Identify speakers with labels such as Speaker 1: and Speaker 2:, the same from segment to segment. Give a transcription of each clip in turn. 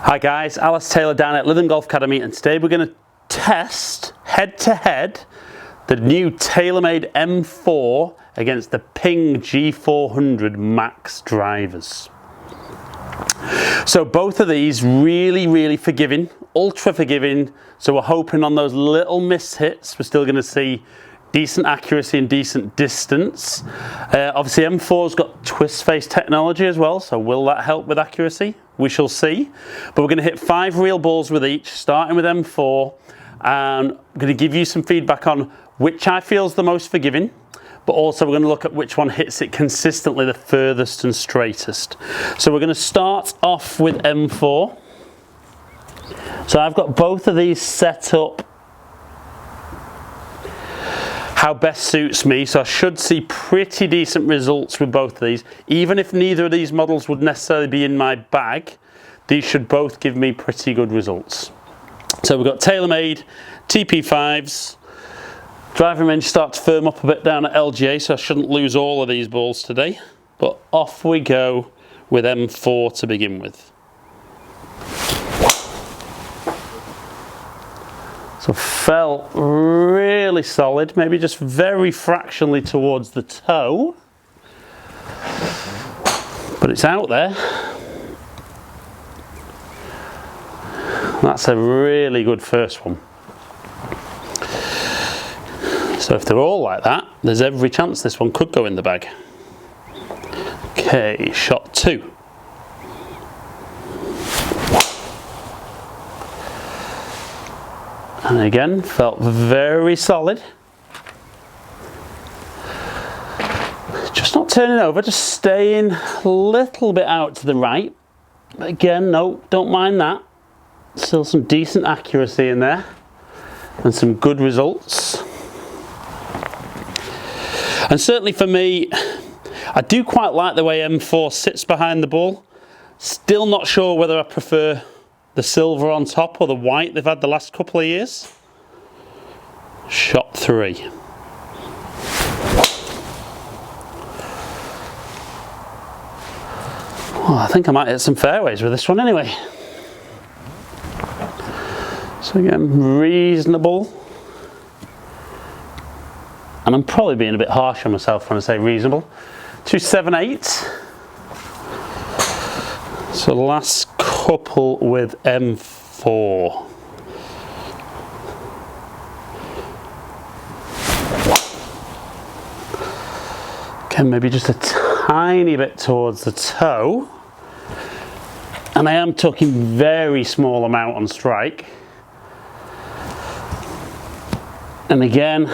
Speaker 1: Hi guys, Alice Taylor down at Lytham Golf Academy, and today we're going to test head-to-head the new TaylorMade M4 against the Ping G400 Max drivers. So both of these really forgiving, ultra forgiving, so we're hoping on those little miss hits we're still going to see decent accuracy and decent distance. Obviously M4's got twist face technology as well, so will that help with accuracy? We shall see. But we're going to hit 5 real balls with each, starting with M4, and I'm going to give you some feedback on which I feel is the most forgiving, but also we're going to look at which one hits it consistently the furthest and straightest. So we're going to start off with M4. So I've got both of these set up how best suits me, so I should see pretty decent results with both of these. Even if neither of these models would necessarily be in my bag, these should both give me pretty good results. So we've got TaylorMade TP5s. Driving range start to firm up a bit down at LGA, so I shouldn't lose all of these balls today. But off we go with M4 to begin with. So felt really solid, maybe just very fractionally towards the toe, but it's out there. That's a really good first one. So if they're all like that, there's every chance this one could go in the bag. Okay, shot 2. And again, felt very solid. Just not turning over, just staying a little bit out to the right. But again, no, don't mind that. Still some decent accuracy in there and some good results. And certainly for me, I do quite like the way M4 sits behind the ball. Still not sure whether I prefer the silver on top or the white they've had the last couple of years. Shot 3. Well, I think I might hit some fairways with this one anyway. So again, reasonable. And I'm probably being a bit harsh on myself when I say reasonable. 278. So last couple with M4. Again, maybe just a tiny bit towards the toe. And I am talking very small amount on strike. And again,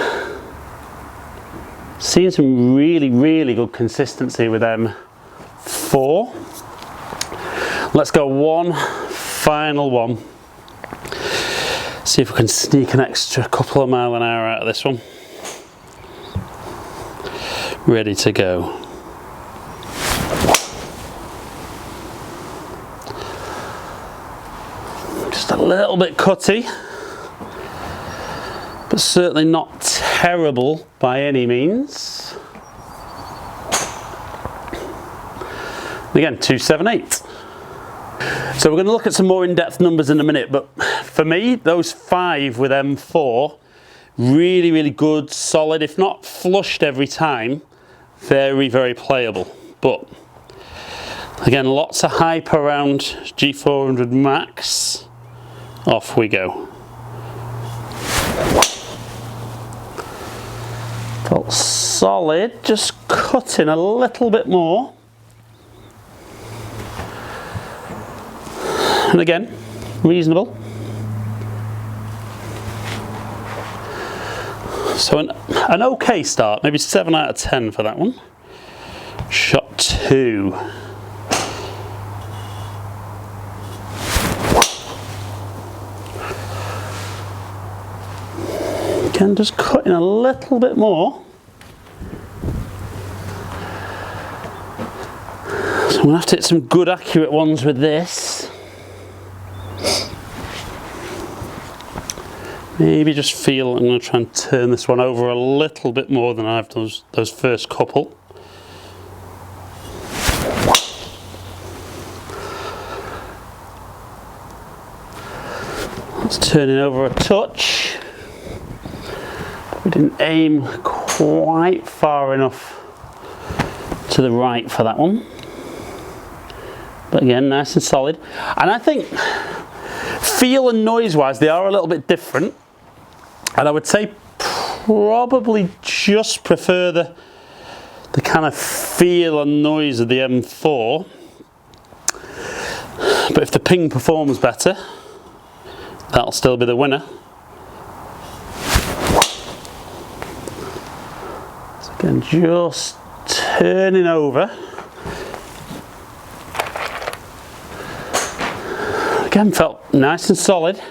Speaker 1: seeing some really good consistency with M4. Let's go one final one. See if we can sneak an extra couple of mile an hour out of this one. Ready to go. Just a little bit cutty, but certainly not terrible by any means. Again, 278. So we're going to look at some more in-depth numbers in a minute, but for me, those 5 with M4, really good, solid, if not flushed every time, very playable. But again, lots of hype around G400 Max. Off we go. Felt solid, just cutting a little bit more. And again, reasonable. So an okay start, maybe 7 out of 10 for that one. Shot 2. Again, just cutting a little bit more. So I'm going to have to hit some good accurate ones with this. Maybe just feel I'm going to try and turn this one over a little bit more than I've done those first couple. That's turning over a touch. We didn't aim quite far enough to the right for that one. But again, nice and solid. And I think feel and noise wise, they are a little bit different. And I would say probably just prefer the kind of feel and noise of the M4. But if the Ping performs better, that'll still be the winner. So again, just turning over. Again, felt nice and solid.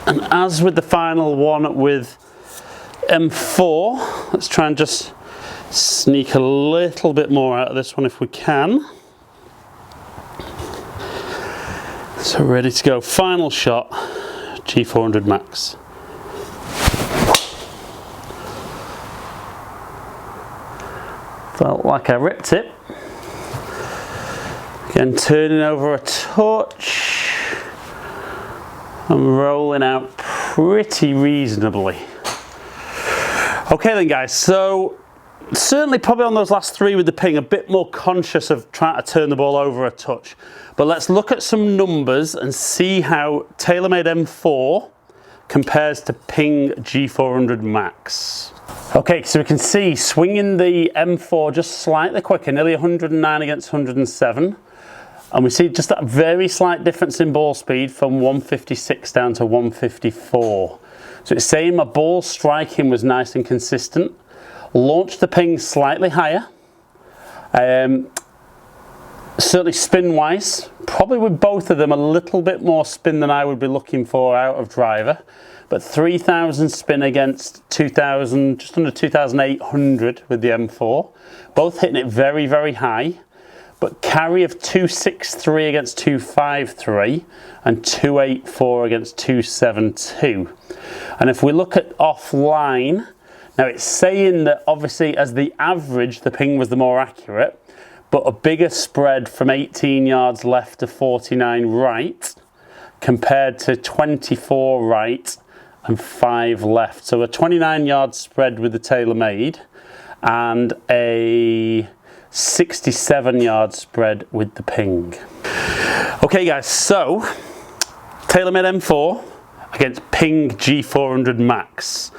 Speaker 1: And as with the final one with M4, let's try and just sneak a little bit more out of this one if we can. So ready to go, final shot, G400 Max. Felt like I ripped it. Again, turning over a touch. I'm rolling out pretty reasonably. Okay then guys, so certainly probably on those last three with the Ping, a bit more conscious of trying to turn the ball over a touch. But let's look at some numbers and see how TaylorMade M4 compares to Ping G400 Max. Okay, so we can see swinging the M4 just slightly quicker, nearly 109 against 107. And we see just that very slight difference in ball speed from 156 down to 154. So it's saying my ball striking was nice and consistent. Launched the Ping slightly higher. Certainly spin wise, probably with both of them a little bit more spin than I would be looking for out of driver. But 3,000 spin against 2,000, just under 2,800 with the M4. Both hitting it very, very high. But carry of 263 against 253 and 284 against 272. And if we look at offline, now it's saying that obviously as the average, the Ping was the more accurate, but a bigger spread from 18 yards left to 49 right compared to 24 right and 5 left. So a 29 yard spread with the TaylorMade and a 67 yard spread with the Ping. Okay guys, so TaylorMade M4 against Ping G400 Max.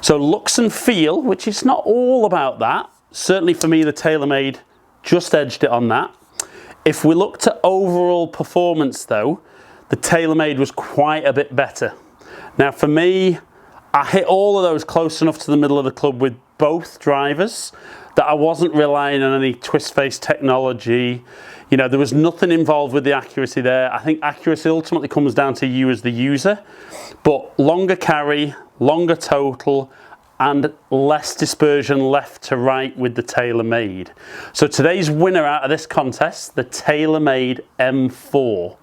Speaker 1: So looks and feel, which is not all about that. Certainly for me, the TaylorMade just edged it on that. If we look to overall performance though, the TaylorMade was quite a bit better. Now for me, I hit all of those close enough to the middle of the club with both drivers that I wasn't relying on any twist face technology. You know, there was nothing involved with the accuracy there. I think accuracy ultimately comes down to you as the user, but longer carry, longer total, and less dispersion left to right with the TaylorMade. So today's winner out of this contest, the TaylorMade M4.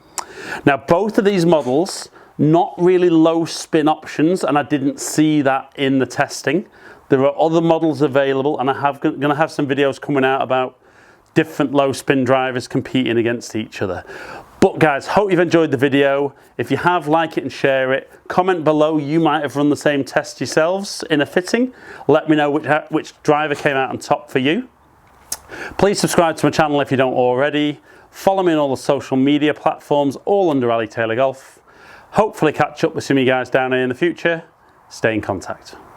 Speaker 1: Now both of these models, not really low spin options, and I didn't see that in the testing. There are other models available, and I'm going to have some videos coming out about different low spin drivers competing against each other. But guys, hope you've enjoyed the video. If you have, like it and share it. Comment below, you might have run the same test yourselves in a fitting. Let me know which driver came out on top for you. Please subscribe to my channel if you don't already. Follow me on all the social media platforms, all under Ali Taylor Golf. Hopefully catch up with some of you guys down here in the future. Stay in contact.